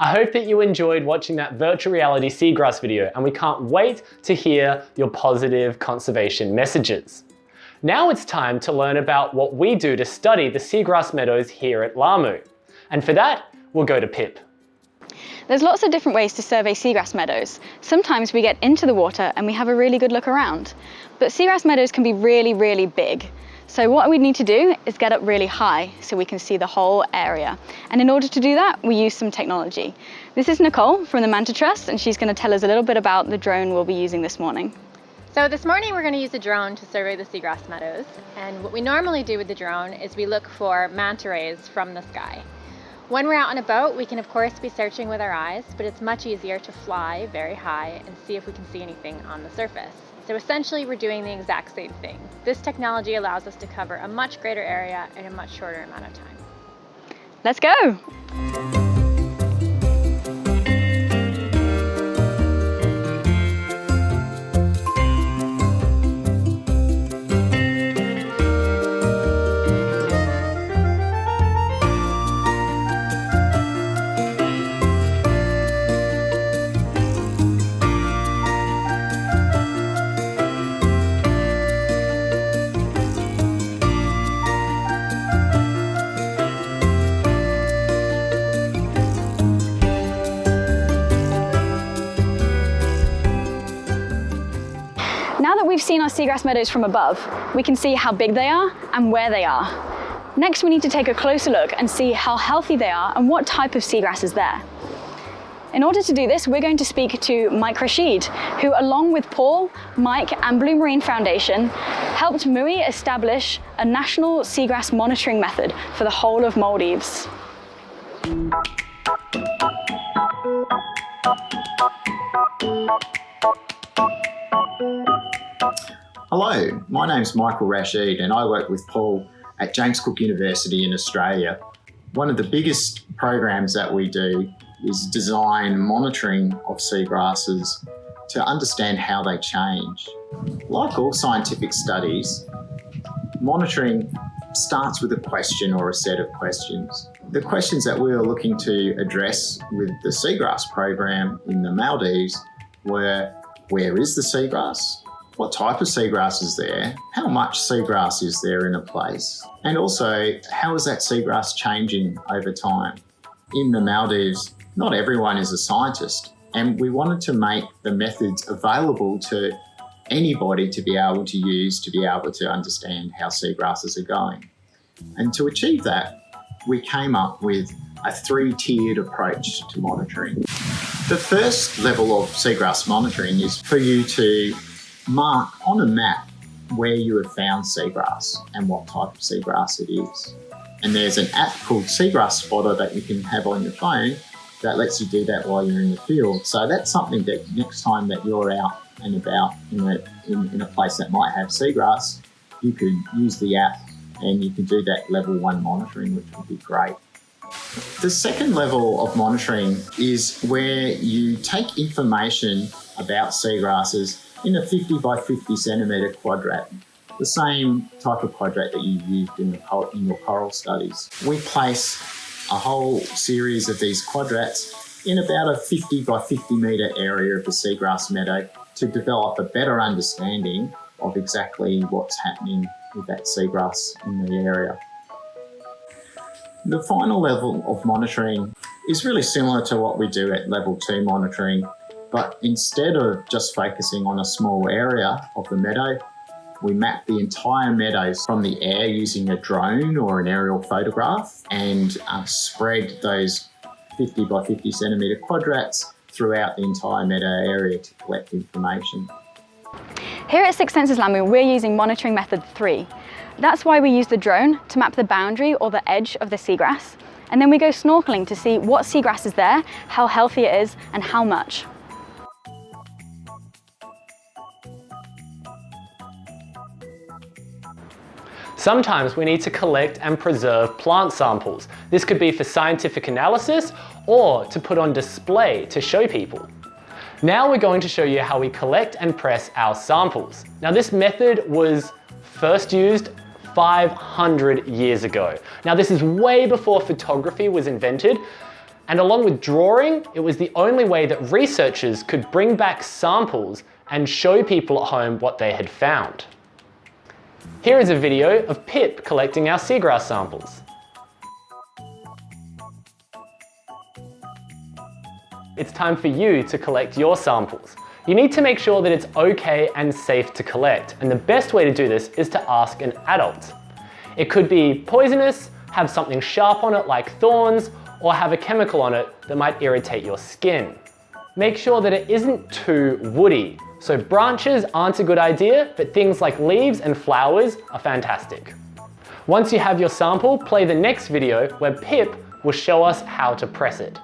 I hope that you enjoyed watching that virtual reality seagrass video, and we can't wait to hear your positive conservation messages. Now it's time to learn about what we do to study the seagrass meadows here at LAMU. And for that, we'll go to Pip. There's lots of different ways to survey seagrass meadows. Sometimes we get into the water and we have a really good look around. But seagrass meadows can be really, really big. So what we need to do is get up really high so we can see the whole area. And in order to do that, we use some technology. This is Nicole from the Manta Trust, and she's going to tell us a little bit about the drone we'll be using this morning. So this morning we're going to use a drone to survey the seagrass meadows. And what we normally do with the drone is we look for manta rays from the sky. When we're out on a boat, we can of course be searching with our eyes, but it's much easier to fly very high and see if we can see anything on the surface. So essentially we're doing the exact same thing. This technology allows us to cover a much greater area in a much shorter amount of time. Let's go! Now that we've seen our seagrass meadows from above, we can see how big they are and where they are. Next, we need to take a closer look and see how healthy they are and what type of seagrass is there. In order to do this, we're going to speak to Mike Rashid, who along with Paul, Mike and Blue Marine Foundation helped MUI establish a national seagrass monitoring method for the whole of Maldives. Hello, my name's Michael Rashid and I work with Paul at James Cook University in Australia. One of the biggest programs that we do is design monitoring of seagrasses to understand how they change. Like all scientific studies, monitoring starts with a question or a set of questions. The questions that we were looking to address with the seagrass program in the Maldives were: where is the seagrass? What type of seagrass is there? How much seagrass is there in a place? And also, how is that seagrass changing over time? In the Maldives, not everyone is a scientist, and we wanted to make the methods available to anybody to be able to use to be able to understand how seagrasses are going. And to achieve that, we came up with a three-tiered approach to monitoring. The first level of seagrass monitoring is for you to mark on a map where you have found seagrass and what type of seagrass it is. And there's an app called Seagrass Spotter that you can have on your phone that lets you do that while you're in the field. So that's something that next time that you're out and about in a place that might have seagrass, you could use the app and you can do that level 1 monitoring, which would be great. The second level of monitoring is where you take information about seagrasses in a 50 by 50 centimetre quadrat, the same type of quadrat that you used in your coral studies. We place a whole series of these quadrats in about a 50 by 50 metre area of the seagrass meadow to develop a better understanding of exactly what's happening with that seagrass in the area. The final level of monitoring is really similar to what we do at level 2 monitoring, but instead of just focusing on a small area of the meadow, we map the entire meadows from the air using a drone or an aerial photograph and spread those 50 by 50 centimetre quadrats throughout the entire meadow area to collect information. Here at Sixth Senses LAMU, we're using monitoring method 3. That's why we use the drone to map the boundary or the edge of the seagrass, and then we go snorkeling to see what seagrass is there, how healthy it is, and how much. Sometimes we need to collect and preserve plant samples. This could be for scientific analysis or to put on display to show people. Now we're going to show you how we collect and press our samples. Now this method was first used 500 years ago. Now this is way before photography was invented. And along with drawing, it was the only way that researchers could bring back samples and show people at home what they had found. Here is a video of Pip collecting our seagrass samples. It's time for you to collect your samples. You need to make sure that it's okay and safe to collect, and the best way to do this is to ask an adult. It could be poisonous, have something sharp on it like thorns, or have a chemical on it that might irritate your skin. Make sure that it isn't too woody. So branches aren't a good idea, but things like leaves and flowers are fantastic. Once you have your sample, play the next video where Pip will show us how to press it.